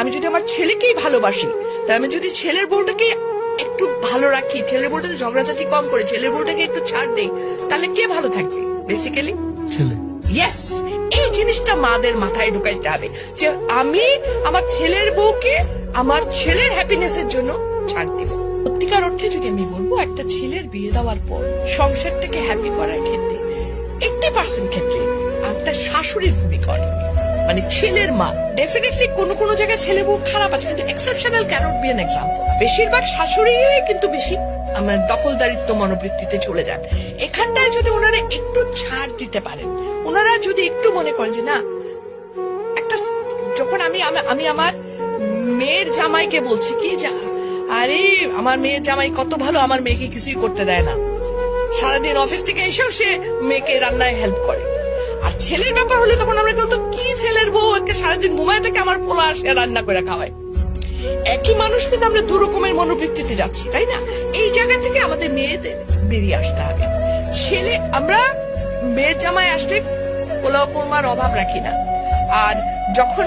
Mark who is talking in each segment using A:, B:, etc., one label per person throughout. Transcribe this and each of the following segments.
A: আমি যদি আমার ছেলেকেই ভালোবাসি, তাহলে আমি যদি ছেলের বউটাকে একটু ভালো রাখি, ছেলের বউটাকে ঝগড়াঝাটি কম করে ছেলের বউটাকে একটু ছাড় দেই, তাহলে কে ভালো থাকবে? বেসিক্যালি
B: ছেলে।
A: ইয়েস, এই জিনিসটা মাদের মাথায় ঢুকাইতে হবে যে আমি আমার ছেলের বউকে আমার ছেলের হ্যাপিনেসের জন্য ছাড় দিব। সত্যিকার অর্থে যদি আমি বলবো, একটা ছেলের বিয়ে দেওয়ার পর সংসারটাকে হ্যাপি করার ক্ষেত্রে 80% ক্ষেত্রে একটা শাশুড়ির ভূমিকা অনেক, মানে ছেলের মা। ডেফিনেটলি কোন জায়গায় ছেলে বউ খারাপ আছে, কিন্তু exceptional cannot be an example. বেশিরভাগ শাশুড়ি কিন্তু বেশি আমার দখলদারিত্ব মনোবৃত্তিতে চলে যান। এখানটায় যদি ওনারা একটু ছাড় দিতে পারেন, ওনারা যদি একটু মনে করেন যে না, একটা যখন আমি আমার মেয়ের জামাইকে বলছি কি, যা আরে আমার মেয়ের জামাই কত ভালো, আমার মেয়েকে কিছুই করতে দেয় না, সারাদিন অফিস থেকে এসেও সে মেয়েকে রান্নায় হেল্প করে। আর ছেলের ব্যাপার হলে তখন আমরা বলতো কি ছেলের বউ আজকে সারাদিন ঘুমায় থেকে আমার পোলা আসে রান্না করে খাওয়ায়। একই মানুষ, কিন্তু আমরা দু রকমের মনোবৃত্তিতে যাচ্ছি, তাই না? এই জায়গা থেকে আমাদের মেয়েদের বেরিয়ে আসতে হবে। ছেলে, আমরা মেয়ের জামাই আসলে পোলাও কোরমার অভাব রাখি না, আর যখন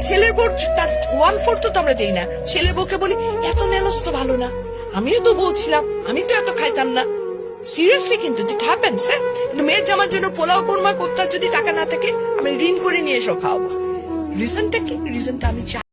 A: ছেলের বউ তার 1/4 তো আমরা দেই না, ছেলের বউকে বলি এত নেলস তো ভালো না, আমিও তো বলছিলাম, আমি তো এত খাইতাম না। সিরিয়াসলি, কিন্তু ইট হ্যাপেন্স। কিন্তু মেয়ের জামার জন্য পোলাও কোরমা করতে যদি টাকা না থাকে, আমি ঋণ করে নিয়ে এসো খাওয়াবো। রিজনটা কি? রিজনটা আমি চাই